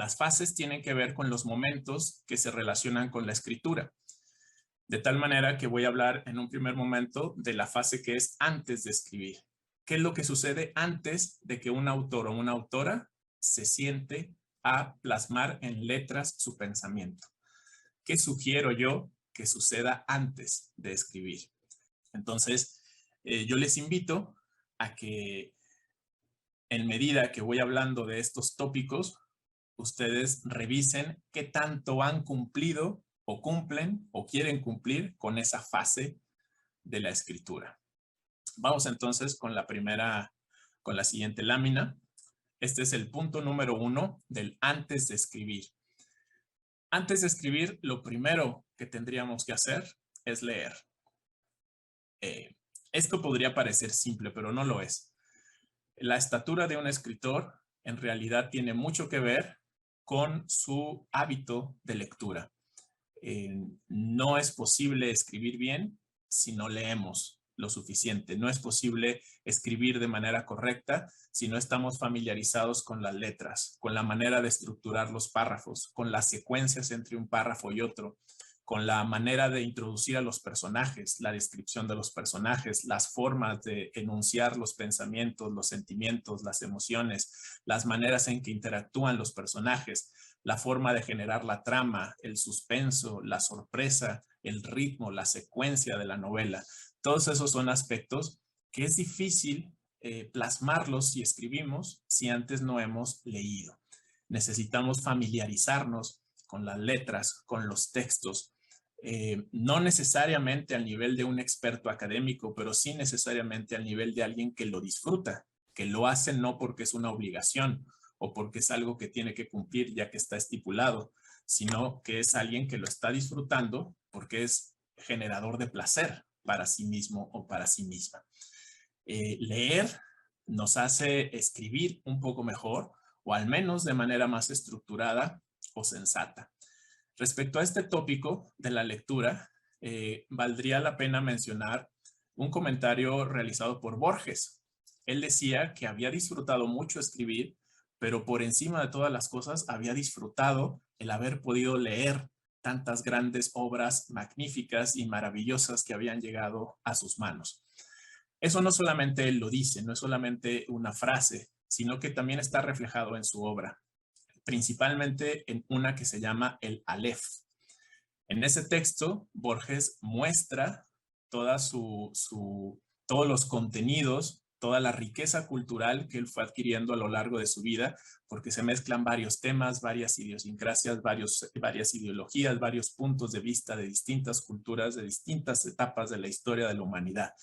Las fases tienen que ver con los momentos que se relacionan con la escritura. De tal manera que voy a hablar en un primer momento de la fase que es antes de escribir. ¿Qué es lo que sucede antes de que un autor o una autora se siente a plasmar en letras su pensamiento? ¿Qué sugiero yo que suceda antes de escribir? Entonces, yo les invito a que en medida que voy hablando de estos tópicos, ustedes revisen qué tanto han cumplido o cumplen o quieren cumplir con esa fase de la escritura. Vamos entonces con la siguiente lámina. Este es el punto número 1 del antes de escribir. Antes de escribir, lo primero que tendríamos que hacer es leer. Esto podría parecer simple, pero no lo es. La estatura de un escritor en realidad tiene mucho que ver con su hábito de lectura. No es posible escribir bien si no leemos lo suficiente. No es posible escribir de manera correcta si no estamos familiarizados con las letras, con la manera de estructurar los párrafos, con las secuencias entre un párrafo y otro, con la manera de introducir a los personajes, la descripción de los personajes, las formas de enunciar los pensamientos, los sentimientos, las emociones, las maneras en que interactúan los personajes, la forma de generar la trama, el suspenso, la sorpresa, el ritmo, la secuencia de la novela. Todos esos son aspectos que es difícil plasmarlos si escribimos si antes no hemos leído. Necesitamos familiarizarnos con las letras, con los textos, no necesariamente al nivel de un experto académico, pero sí necesariamente al nivel de alguien que lo disfruta, que lo hace no porque es una obligación o porque es algo que tiene que cumplir ya que está estipulado, sino que es alguien que lo está disfrutando porque es generador de placer para sí mismo o para sí misma. Leer nos hace escribir un poco mejor o al menos de manera más estructurada o sensata. Respecto a este tópico de la lectura, valdría la pena mencionar un comentario realizado por Borges. Él decía que había disfrutado mucho escribir, pero por encima de todas las cosas había disfrutado el haber podido leer tantas grandes obras magníficas y maravillosas que habían llegado a sus manos. Eso no solamente él lo dice, no es solamente una frase, sino que también está reflejado en su obra, principalmente en una que se llama el Aleph. En ese texto, Borges muestra todos los contenidos, toda la riqueza cultural que él fue adquiriendo a lo largo de su vida, porque se mezclan varios temas, varias idiosincrasias, varias ideologías, varios puntos de vista de distintas culturas, de distintas etapas de la historia de la humanidad.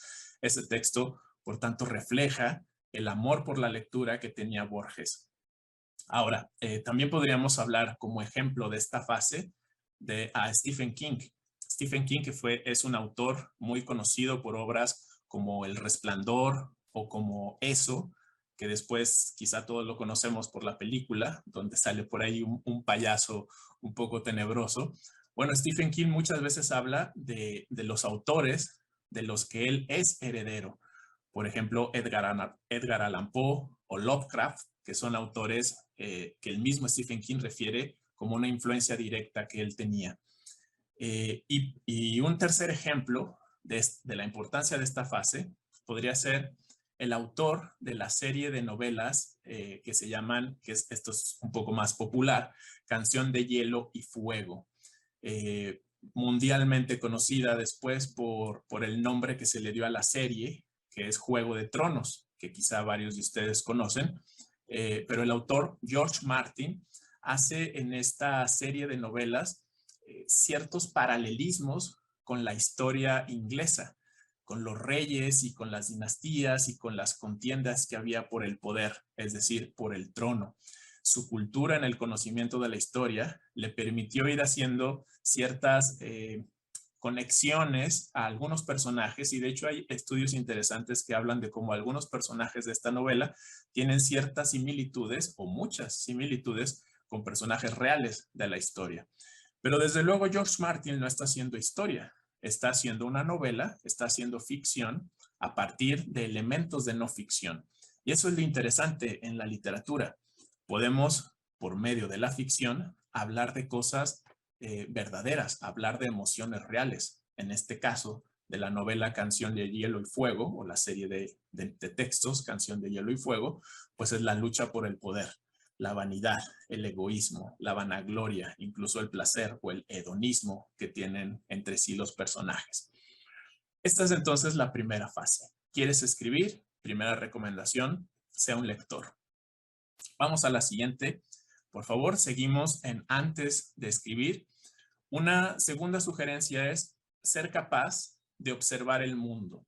Ese texto, por tanto, refleja el amor por la lectura que tenía Borges. Ahora, también podríamos hablar como ejemplo de esta fase de Stephen King. Stephen King es un autor muy conocido por obras como El Resplandor o como Eso, que después quizá todos lo conocemos por la película, donde sale por ahí un payaso un poco tenebroso. Bueno, Stephen King muchas veces habla de los autores de los que él es heredero. Por ejemplo, Edgar Allan Poe o Lovecraft, que son autores que el mismo Stephen King refiere como una influencia directa que él tenía. Y un tercer ejemplo de la importancia de esta fase podría ser el autor de la serie de novelas que se llaman, esto es un poco más popular, Canción de Hielo y Fuego. Mundialmente conocida después por el nombre que se le dio a la serie, que es Juego de Tronos, que quizá varios de ustedes conocen, pero el autor George Martin hace en esta serie de novelas ciertos paralelismos con la historia inglesa, con los reyes y con las dinastías y con las contiendas que había por el poder, es decir, por el trono. Su cultura en el conocimiento de la historia le permitió ir haciendo ciertas conexiones a algunos personajes, y de hecho hay estudios interesantes que hablan de cómo algunos personajes de esta novela tienen ciertas similitudes o muchas similitudes con personajes reales de la historia. Pero desde luego George Martin no está haciendo historia, está haciendo una novela, está haciendo ficción a partir de elementos de no ficción. Y eso es lo interesante en la literatura. Podemos por medio de la ficción, hablar de cosas verdaderas, hablar de emociones reales. En este caso, de la novela Canción de Hielo y Fuego, o la serie de textos Canción de Hielo y Fuego, pues es la lucha por el poder, la vanidad, el egoísmo, la vanagloria, incluso el placer o el hedonismo que tienen entre sí los personajes. Esta es entonces la primera fase. ¿Quieres escribir? Primera recomendación, sea un lector. Vamos a la siguiente. Por favor, seguimos en antes de escribir. Una segunda sugerencia es ser capaz de observar el mundo.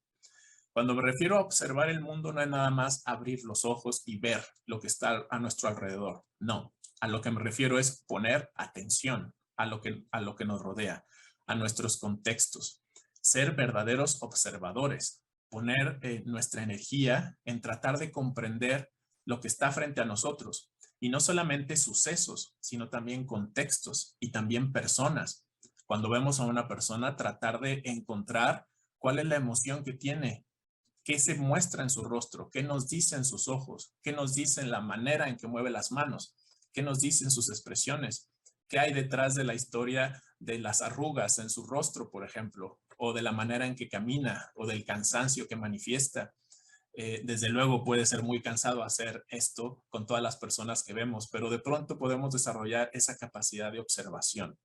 Cuando me refiero a observar el mundo, no es nada más abrir los ojos y ver lo que está a nuestro alrededor. No, a lo que me refiero es poner atención a lo que nos rodea, a nuestros contextos. Ser verdaderos observadores, poner nuestra energía en tratar de comprender lo que está frente a nosotros. Y no solamente sucesos, sino también contextos y también personas. Cuando vemos a una persona, tratar de encontrar cuál es la emoción que tiene, qué se muestra en su rostro, qué nos dicen sus ojos, qué nos dicen la manera en que mueve las manos, qué nos dicen sus expresiones, qué hay detrás de la historia de las arrugas en su rostro, por ejemplo, o de la manera en que camina, o del cansancio que manifiesta. Desde luego puede ser muy cansado hacer esto con todas las personas que vemos, pero de pronto podemos desarrollar esa capacidad de observación.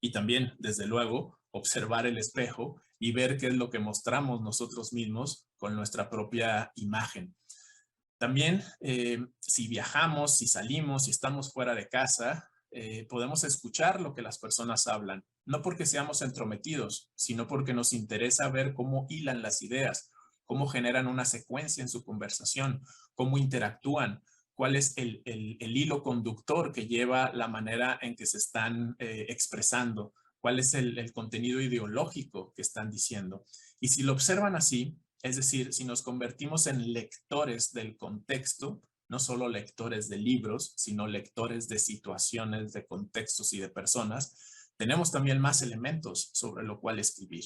Y también, desde luego, observar el espejo y ver qué es lo que mostramos nosotros mismos con nuestra propia imagen. También, si viajamos, si salimos, si estamos fuera de casa, podemos escuchar lo que las personas hablan, no porque seamos entrometidos, sino porque nos interesa ver cómo hilan las ideas, cómo generan una secuencia en su conversación, cómo interactúan, cuál es el hilo conductor que lleva la manera en que se están expresando, cuál es el contenido ideológico que están diciendo. Y si lo observan así, es decir, si nos convertimos en lectores del contexto, no solo lectores de libros, sino lectores de situaciones, de contextos y de personas, tenemos también más elementos sobre lo cual escribir.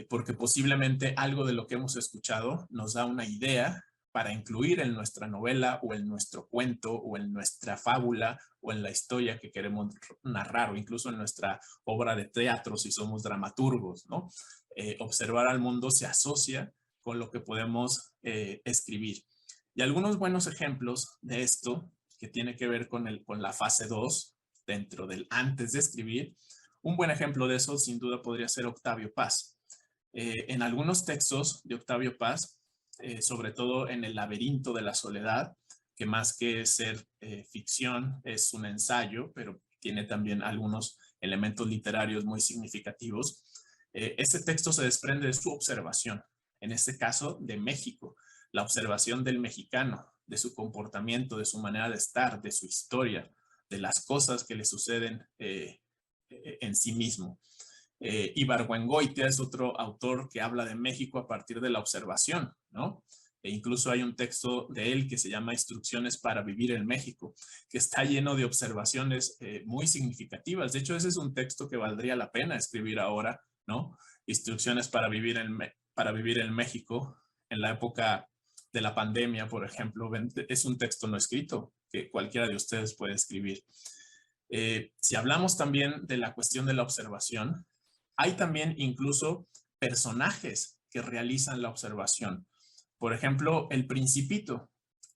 Porque posiblemente algo de lo que hemos escuchado nos da una idea para incluir en nuestra novela o en nuestro cuento o en nuestra fábula o en la historia que queremos narrar o incluso en nuestra obra de teatro si somos dramaturgos, ¿no? Observar al mundo se asocia con lo que podemos escribir. Y algunos buenos ejemplos de esto que tiene que ver con la fase 2 dentro del antes de escribir, un buen ejemplo de eso sin duda podría ser Octavio Paz. En algunos textos de Octavio Paz, sobre todo en El laberinto de la soledad, que más que ser ficción es un ensayo, pero tiene también algunos elementos literarios muy significativos. Este texto se desprende de su observación, en este caso de México, la observación del mexicano, de su comportamiento, de su manera de estar, de su historia, de las cosas que le suceden en sí mismo. Ibargüengoitia es otro autor que habla de México a partir de la observación, ¿no? E incluso hay un texto de él que se llama Instrucciones para vivir en México, que está lleno de observaciones muy significativas. De hecho, ese es un texto que valdría la pena escribir ahora, ¿no? Instrucciones para vivir en México en la época de la pandemia, por ejemplo. Es un texto no escrito que cualquiera de ustedes puede escribir. Si hablamos también de la cuestión de la observación, hay también incluso personajes que realizan la observación. Por ejemplo, El Principito,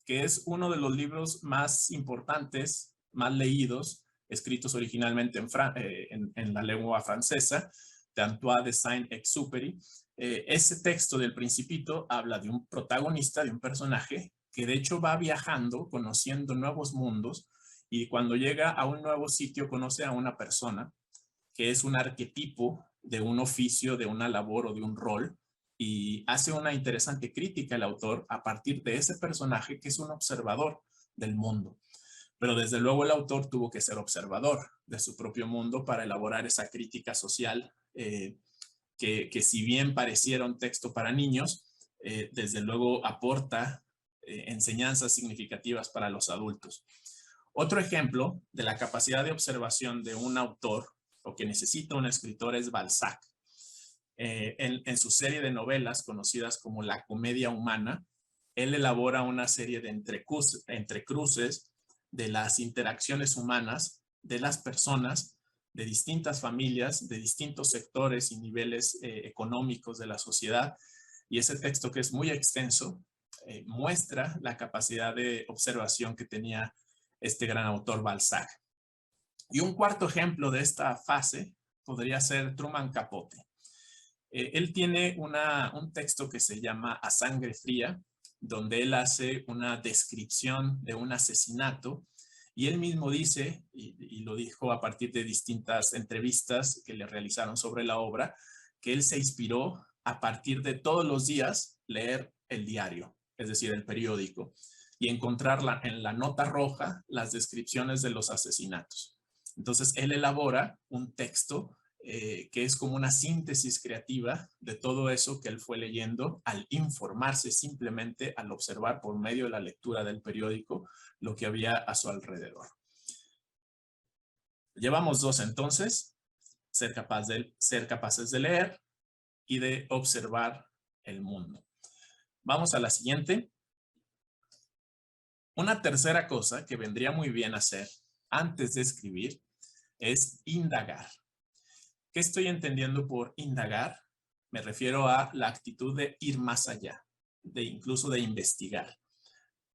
que es uno de los libros más importantes, más leídos, escritos originalmente en la lengua francesa, de Antoine de Saint-Exupéry. Ese texto del Principito habla de un protagonista, de un personaje, que de hecho va viajando, conociendo nuevos mundos, y cuando llega a un nuevo sitio conoce a una persona que es un arquetipo de un oficio, de una labor o de un rol, y hace una interesante crítica el autor a partir de ese personaje que es un observador del mundo. Pero desde luego el autor tuvo que ser observador de su propio mundo para elaborar esa crítica social que si bien pareciera un texto para niños, desde luego aporta enseñanzas significativas para los adultos. Otro ejemplo de la capacidad de observación de un autor o que necesita un escritor es Balzac. En su serie de novelas conocidas como La Comedia Humana, él elabora una serie de entrecruces de las interacciones humanas, de las personas, de distintas familias, de distintos sectores y niveles económicos de la sociedad. Y ese texto, que es muy extenso, muestra la capacidad de observación que tenía este gran autor Balzac. Y un cuarto ejemplo de esta fase podría ser Truman Capote. Él tiene un texto que se llama A Sangre Fría, donde él hace una descripción de un asesinato, y él mismo dice, y lo dijo a partir de distintas entrevistas que le realizaron sobre la obra, que él se inspiró a partir de todos los días leer el diario, es decir, el periódico, y encontrarla en la nota roja las descripciones de los asesinatos. Entonces, él elabora un texto que es como una síntesis creativa de todo eso que él fue leyendo al informarse simplemente, al observar por medio de la lectura del periódico lo que había a su alrededor. Llevamos dos entonces: ser capaces de leer y de observar el mundo. Vamos a la siguiente. Una tercera cosa que vendría muy bien hacer antes de escribir es indagar. ¿Qué estoy entendiendo por indagar? Me refiero a la actitud de ir más allá, incluso de investigar,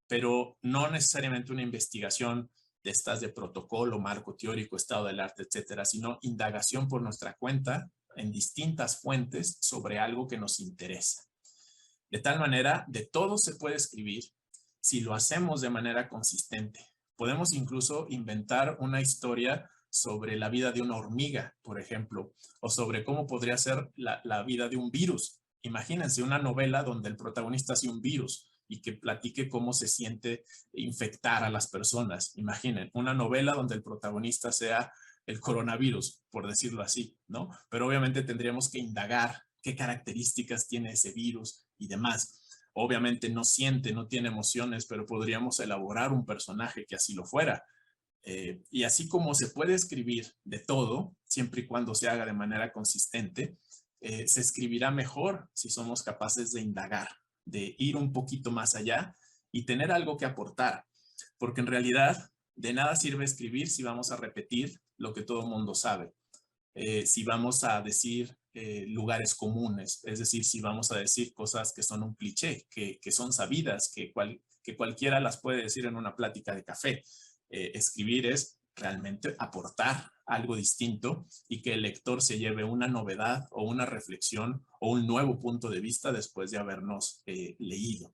pero no necesariamente una investigación de estas de protocolo, marco teórico, estado del arte, etcétera, sino indagación por nuestra cuenta en distintas fuentes sobre algo que nos interesa. De tal manera, de todo se puede escribir si lo hacemos de manera consistente. Podemos incluso inventar una historia sobre la vida de una hormiga, por ejemplo, o sobre cómo podría ser la vida de un virus. Imagínense una novela donde el protagonista sea un virus y que platique cómo se siente infectar a las personas. Imaginen, una novela donde el protagonista sea el coronavirus, por decirlo así, ¿no? Pero obviamente tendríamos que indagar qué características tiene ese virus y demás. Obviamente no siente, no tiene emociones, pero podríamos elaborar un personaje que así lo fuera. Y así como se puede escribir de todo, siempre y cuando se haga de manera consistente, se escribirá mejor si somos capaces de indagar, de ir un poquito más allá y tener algo que aportar. Porque en realidad de nada sirve escribir si vamos a repetir lo que todo el mundo sabe. Si vamos a decir lugares comunes, es decir, si vamos a decir cosas que son un cliché, que son sabidas, que cualquiera las puede decir en una plática de café. Escribir es realmente aportar algo distinto y que el lector se lleve una novedad o una reflexión o un nuevo punto de vista después de habernos leído.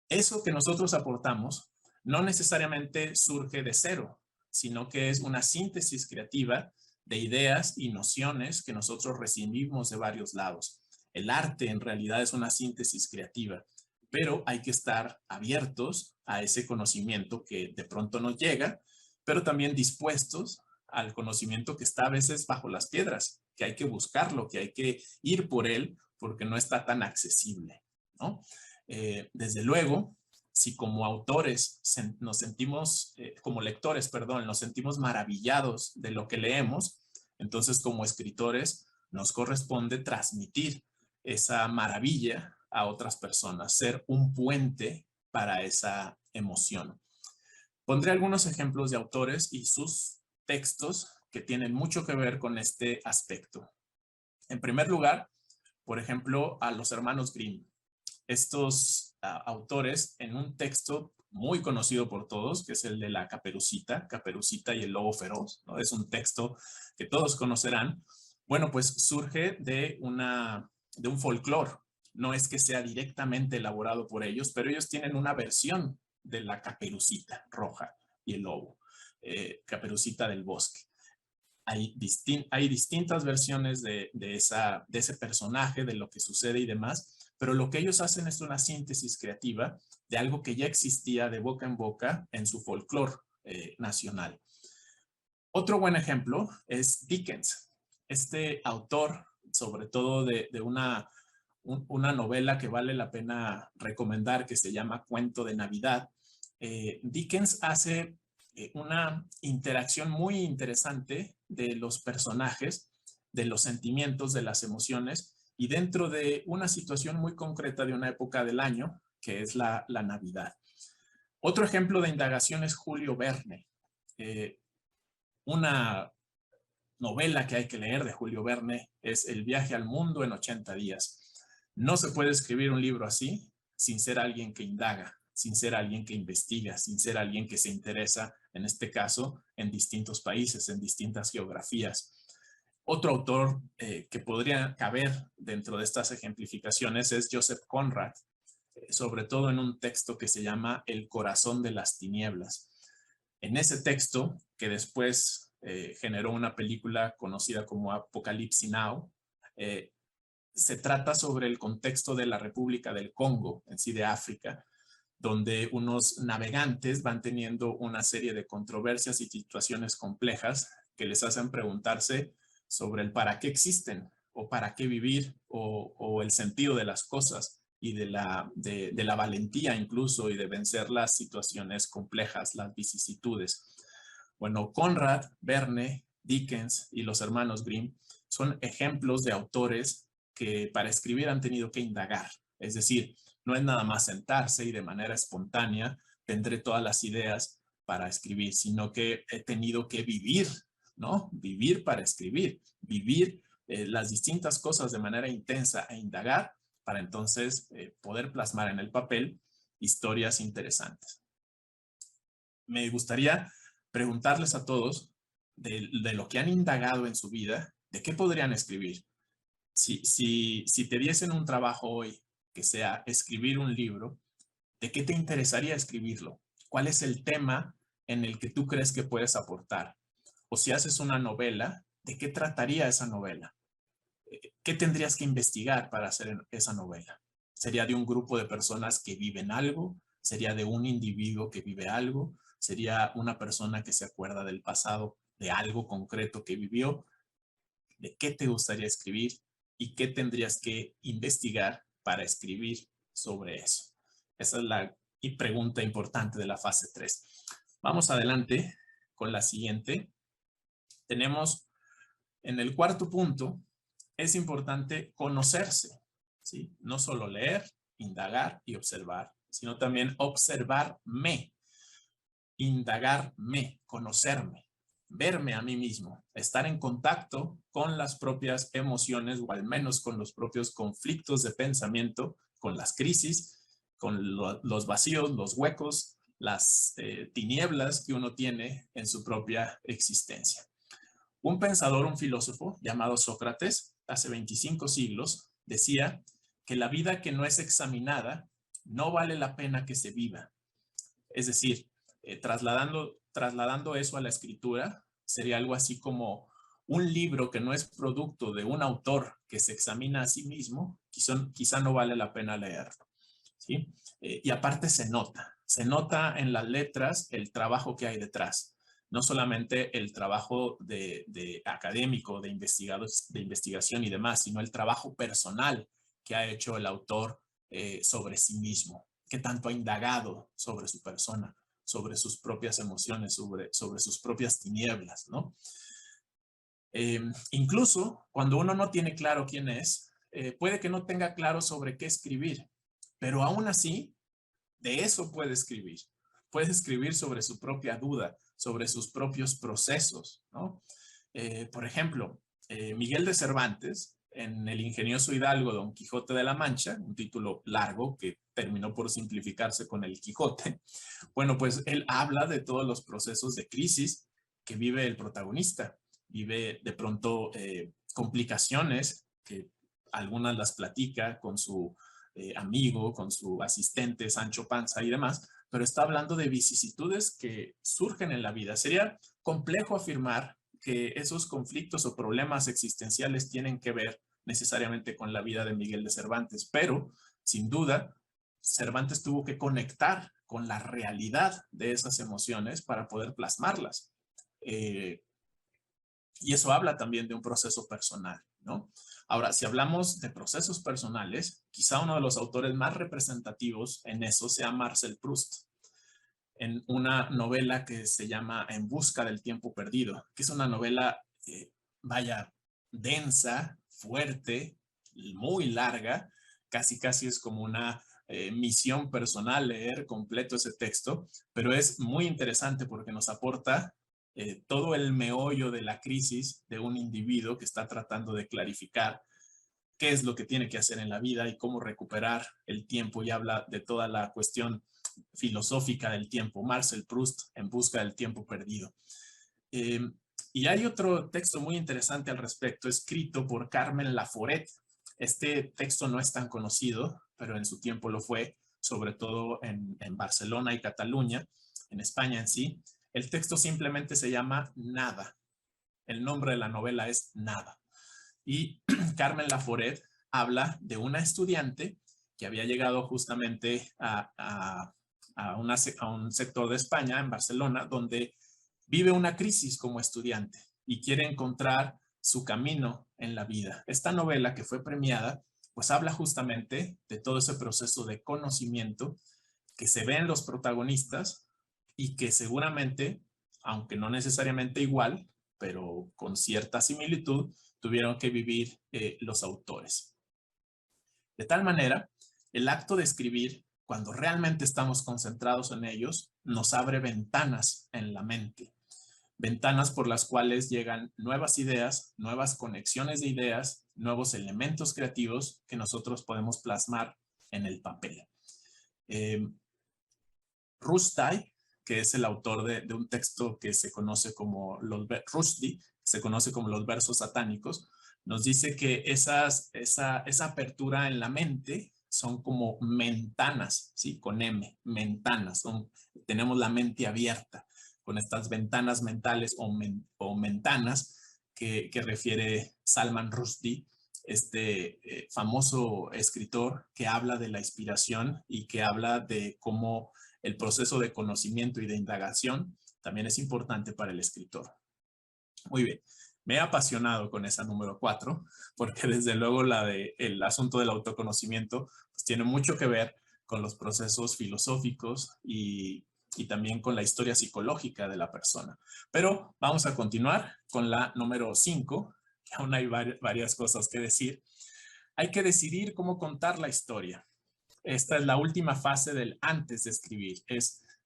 Eso que nosotros aportamos no necesariamente surge de cero, sino que es una síntesis creativa de ideas y nociones que nosotros recibimos de varios lados. El arte en realidad es una síntesis creativa, pero hay que estar abiertos a ese conocimiento que de pronto nos llega, pero también dispuestos al conocimiento que está a veces bajo las piedras, que hay que buscarlo, que hay que ir por él porque no está tan accesible, ¿no? Desde luego, si como autores nos sentimos, como lectores, perdón, nos sentimos maravillados de lo que leemos, entonces como escritores nos corresponde transmitir esa maravilla a otras personas, ser un puente para esa emoción. Pondré algunos ejemplos de autores y sus textos que tienen mucho que ver con este aspecto. En primer lugar, por ejemplo, a los hermanos Grimm. Estos autores, en un texto muy conocido por todos, que es el de la Caperucita y el lobo feroz, ¿no? Es un texto que todos conocerán. Bueno, pues surge de un folclore. No es que sea directamente elaborado por ellos, pero ellos tienen una versión de la Caperucita roja y el lobo, Caperucita del bosque. Hay distintas versiones de ese personaje, de lo que sucede y demás, pero lo que ellos hacen es una síntesis creativa de algo que ya existía de boca en boca en su folclore nacional. Otro buen ejemplo es Dickens, este autor, sobre todo de una novela que vale la pena recomendar, que se llama Cuento de Navidad. Dickens hace una interacción muy interesante de los personajes, de los sentimientos, de las emociones, y dentro de una situación muy concreta de una época del año, que es la Navidad. Otro ejemplo de indagación es Julio Verne. Una novela que hay que leer de Julio Verne es El viaje al mundo en 80 días. No se puede escribir un libro así sin ser alguien que indaga, sin ser alguien que investiga, sin ser alguien que se interesa, en este caso, en distintos países, en distintas geografías. Otro autor que podría caber dentro de estas ejemplificaciones es Joseph Conrad, sobre todo en un texto que se llama El corazón de las tinieblas. En ese texto, que después generó una película conocida como Apocalipsis Now, se trata sobre el contexto de la República del Congo, en sí de África, donde unos navegantes van teniendo una serie de controversias y situaciones complejas que les hacen preguntarse sobre el para qué existen, o para qué vivir, o el sentido de las cosas, y de la valentía incluso, y de vencer las situaciones complejas, las vicisitudes. Bueno, Conrad, Verne, Dickens y los hermanos Grimm son ejemplos de autores que para escribir han tenido que indagar. Es decir, no es nada más sentarse y de manera espontánea tendré todas las ideas para escribir, sino que he tenido que vivir, ¿no? Vivir para escribir, vivir las distintas cosas de manera intensa e indagar para entonces poder plasmar en el papel historias interesantes. Me gustaría preguntarles a todos de lo que han indagado en su vida, ¿de qué podrían escribir? Si te diesen un trabajo hoy que sea escribir un libro, ¿de qué te interesaría escribirlo? ¿Cuál es el tema en el que tú crees que puedes aportar? O si haces una novela, ¿de qué trataría esa novela? ¿Qué tendrías que investigar para hacer esa novela? ¿Sería de un grupo de personas que viven algo? ¿Sería de un individuo que vive algo? ¿Sería una persona que se acuerda del pasado, de algo concreto que vivió? ¿De qué te gustaría escribir? ¿Y qué tendrías que investigar para escribir sobre eso? Esa es la pregunta importante de la fase 3. Vamos adelante con la siguiente. Tenemos en el cuarto punto, es importante conocerse, ¿sí? No solo leer, indagar y observar, sino también observarme, indagarme, conocerme, verme a mí mismo, estar en contacto con las propias emociones o al menos con los propios conflictos de pensamiento, con las crisis, con los vacíos, los huecos, las tinieblas que uno tiene en su propia existencia. Un pensador, un filósofo llamado Sócrates, hace 25 siglos, decía que la vida que no es examinada no vale la pena que se viva. Es decir, trasladando eso a la escritura, sería algo así como un libro que no es producto de un autor que se examina a sí mismo, quizá no vale la pena leerlo, ¿sí? Y aparte se nota en las letras el trabajo que hay detrás. No solamente el trabajo de académico, de investigación y demás, sino el trabajo personal que ha hecho el autor sobre sí mismo, que tanto ha indagado sobre su persona, sobre sus propias emociones, sobre sus propias tinieblas, ¿no? Incluso cuando uno no tiene claro quién es, puede que no tenga claro sobre qué escribir, pero aún así, de eso puede escribir. Puede escribir sobre su propia duda, sobre sus propios procesos, ¿no? Por ejemplo, Miguel de Cervantes, en El ingenioso hidalgo Don Quijote de la Mancha, un título largo que terminó por simplificarse con El Quijote, bueno, pues él habla de todos los procesos de crisis que vive el protagonista. Vive de pronto complicaciones que algunas las platica con su amigo, con su asistente Sancho Panza y demás, pero está hablando de vicisitudes que surgen en la vida. Sería complejo afirmar que esos conflictos o problemas existenciales tienen que ver necesariamente con la vida de Miguel de Cervantes, pero sin duda Cervantes tuvo que conectar con la realidad de esas emociones para poder plasmarlas. Y eso habla también de un proceso personal, ¿no? Ahora, si hablamos de procesos personales, quizá uno de los autores más representativos en eso sea Marcel Proust, en una novela que se llama En busca del tiempo perdido, que es una novela, vaya, densa, fuerte, muy larga, casi es como una misión personal leer completo ese texto, pero es muy interesante porque nos aporta todo el meollo de la crisis de un individuo que está tratando de clarificar qué es lo que tiene que hacer en la vida y cómo recuperar el tiempo, y habla de toda la cuestión filosófica del tiempo, Marcel Proust, En busca del tiempo perdido. Y hay otro texto muy interesante al respecto, escrito por Carmen Laforet. Este texto no es tan conocido, pero en su tiempo lo fue, sobre todo en Barcelona y Cataluña, en España en sí. El texto simplemente se llama Nada. El nombre de la novela es Nada. Y Carmen Laforet habla de una estudiante que había llegado justamente a un sector de España, en Barcelona, donde vive una crisis como estudiante y quiere encontrar su camino en la vida. Esta novela, que fue premiada, pues habla justamente de todo ese proceso de conocimiento que se ve en los protagonistas y que seguramente, aunque no necesariamente igual, pero con cierta similitud, tuvieron que vivir los autores. De tal manera, el acto de escribir, cuando realmente estamos concentrados en ellos, nos abre ventanas en la mente. Ventanas por las cuales llegan nuevas ideas, nuevas conexiones de ideas, nuevos elementos creativos que nosotros podemos plasmar en el papel. Rushdie, que es el autor de un texto que se conoce como Rushdie, se conoce como los versos satánicos, nos dice que esa apertura en la mente son como mentanas, ¿sí? Con M, mentanas. Tenemos la mente abierta con estas ventanas mentales o mentanas que refiere Salman Rushdie, este famoso escritor que habla de la inspiración y que habla de cómo el proceso de conocimiento y de indagación también es importante para el escritor. Muy bien, me he apasionado con esa número 4, porque desde luego el asunto del autoconocimiento pues tiene mucho que ver con los procesos filosóficos y también con la historia psicológica de la persona. Pero vamos a continuar con la número 5, que aún hay varias cosas que decir. Hay que decidir cómo contar la historia. Esta es la última fase del antes de escribir.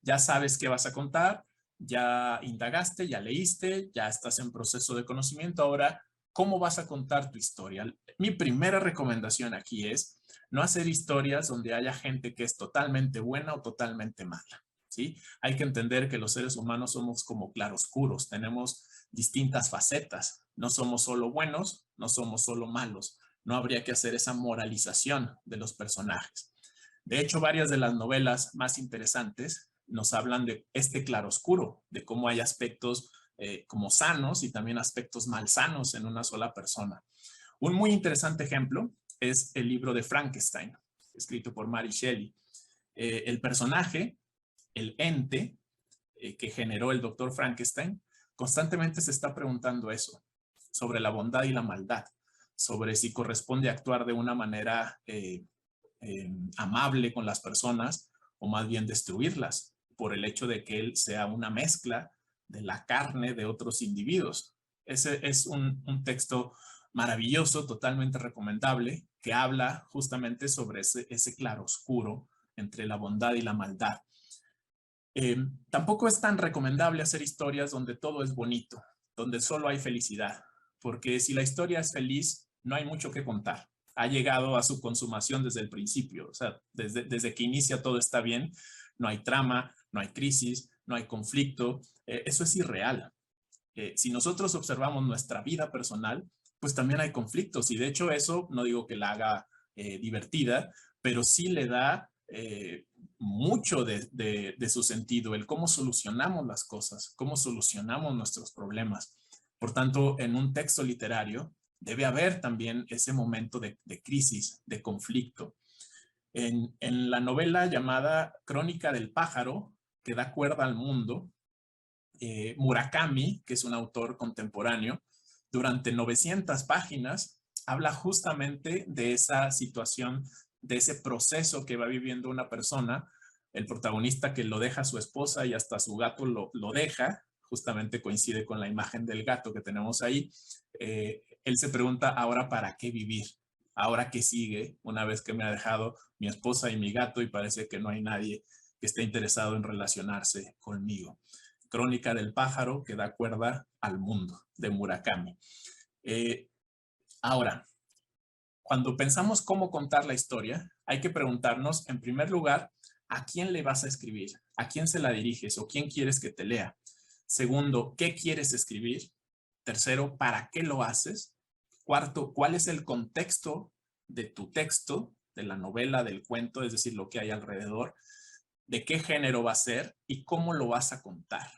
Ya sabes qué vas a contar, ya indagaste, ya leíste, ya estás en proceso de conocimiento. Ahora, ¿cómo vas a contar tu historia? Mi primera recomendación aquí es no hacer historias donde haya gente que es totalmente buena o totalmente mala, ¿sí? Hay que entender que los seres humanos somos como claroscuros, tenemos distintas facetas. No somos solo buenos, no somos solo malos. No habría que hacer esa moralización de los personajes. De hecho, varias de las novelas más interesantes nos hablan de este claroscuro, de cómo hay aspectos como sanos y también aspectos malsanos en una sola persona. Un muy interesante ejemplo es el libro de Frankenstein, escrito por Mary Shelley. El personaje, el ente que generó el doctor Frankenstein, constantemente se está preguntando eso, sobre la bondad y la maldad, sobre si corresponde actuar de una manera amable con las personas o más bien destruirlas por el hecho de que él sea una mezcla de la carne de otros individuos. Ese es un texto maravilloso, totalmente recomendable, que habla justamente sobre ese claroscuro entre la bondad y la maldad. Tampoco es tan recomendable hacer historias donde todo es bonito, donde solo hay felicidad, porque si la historia es feliz, no hay mucho que contar. Ha llegado a su consumación desde el principio, o sea, desde que inicia todo está bien, no hay trama, no hay crisis, no hay conflicto, eso es irreal. Si nosotros observamos nuestra vida personal, pues también hay conflictos, y de hecho eso no digo que la haga divertida, pero sí le da mucho de su sentido, el cómo solucionamos las cosas, cómo solucionamos nuestros problemas. Por tanto, en un texto literario debe haber también ese momento de crisis, de conflicto. En la novela llamada Crónica del pájaro, que da cuerda al mundo, Murakami, que es un autor contemporáneo, durante 900 páginas habla justamente de esa situación, de ese proceso que va viviendo una persona, el protagonista que lo deja a su esposa y hasta su gato lo deja, justamente coincide con la imagen del gato que tenemos ahí. Él se pregunta, ¿ahora para qué vivir? ahora qué sigue una vez que me ha dejado mi esposa y mi gato y parece que no hay nadie que esté interesado en relacionarse conmigo. Crónica del pájaro que da cuerda al mundo, de Murakami. Ahora, cuando pensamos cómo contar la historia, hay que preguntarnos, en primer lugar, ¿a quién le vas a escribir? ¿A quién se la diriges o quién quieres que te lea? Segundo, ¿qué quieres escribir? Tercero, ¿para qué lo haces? Cuarto, ¿cuál es el contexto de tu texto, de la novela, del cuento, es decir, lo que hay alrededor? ¿De qué género va a ser y cómo lo vas a contar?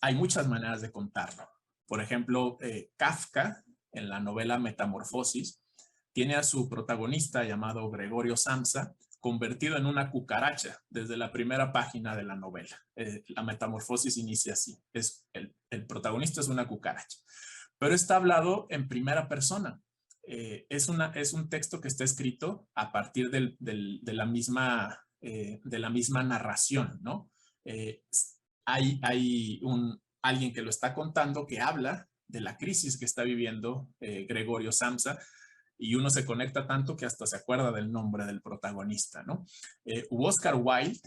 Hay muchas maneras de contarlo. Por ejemplo, Kafka, en la novela Metamorfosis, tiene a su protagonista llamado Gregorio Samsa convertido en una cucaracha desde la primera página de la novela. La Metamorfosis inicia así. El protagonista es una cucaracha. Pero está hablado en primera persona. Es un texto que está escrito a partir de la misma narración, ¿no? Hay alguien que lo está contando que habla de la crisis que está viviendo Gregorio Samsa y uno se conecta tanto que hasta se acuerda del nombre del protagonista, ¿no? Oscar Wilde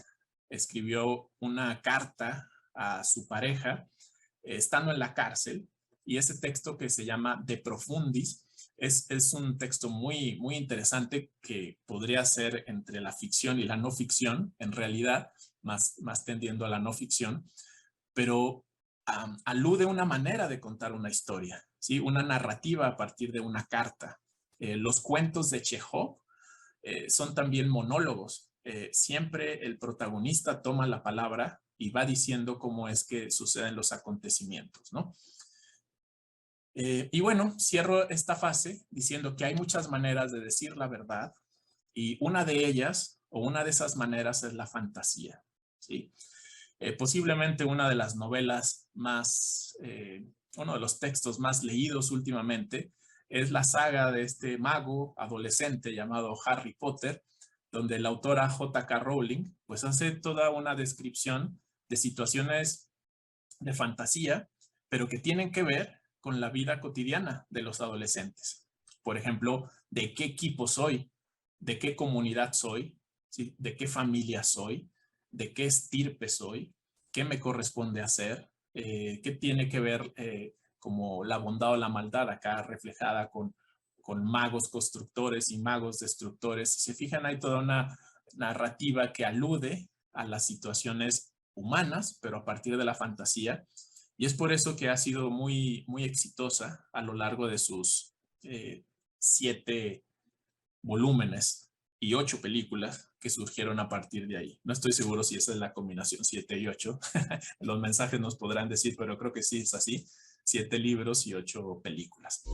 escribió una carta a su pareja estando en la cárcel y ese texto que se llama De Profundis es un texto muy, muy interesante que podría ser entre la ficción y la no ficción, en realidad, más tendiendo a la no ficción, pero alude a una manera de contar una historia, ¿sí? Una narrativa a partir de una carta. Los cuentos de Chekhov son también monólogos. Siempre el protagonista toma la palabra y va diciendo cómo es que suceden los acontecimientos, ¿no? Y bueno, cierro esta fase diciendo que hay muchas maneras de decir la verdad y una de ellas o una de esas maneras es la fantasía, ¿sí? Posiblemente una de las novelas más, uno de los textos más leídos últimamente es la saga de este mago adolescente llamado Harry Potter, donde la autora J.K. Rowling pues hace toda una descripción de situaciones de fantasía, pero que tienen que ver con la vida cotidiana de los adolescentes. Por ejemplo, ¿de qué equipo soy? ¿De qué comunidad soy? ¿Sí? ¿De qué familia soy? ¿De qué estirpe soy? ¿Qué me corresponde hacer? ¿Qué tiene que ver como la bondad o la maldad acá reflejada con magos constructores y magos destructores? Si se fijan, hay toda una narrativa que alude a las situaciones humanas, pero a partir de la fantasía. Y es por eso que ha sido muy, muy exitosa a lo largo de sus 7 volúmenes y 8 películas que surgieron a partir de ahí. No estoy seguro si esa es la combinación 7 y 8. Los mensajes nos podrán decir, pero creo que sí es así. 7 libros y 8 películas.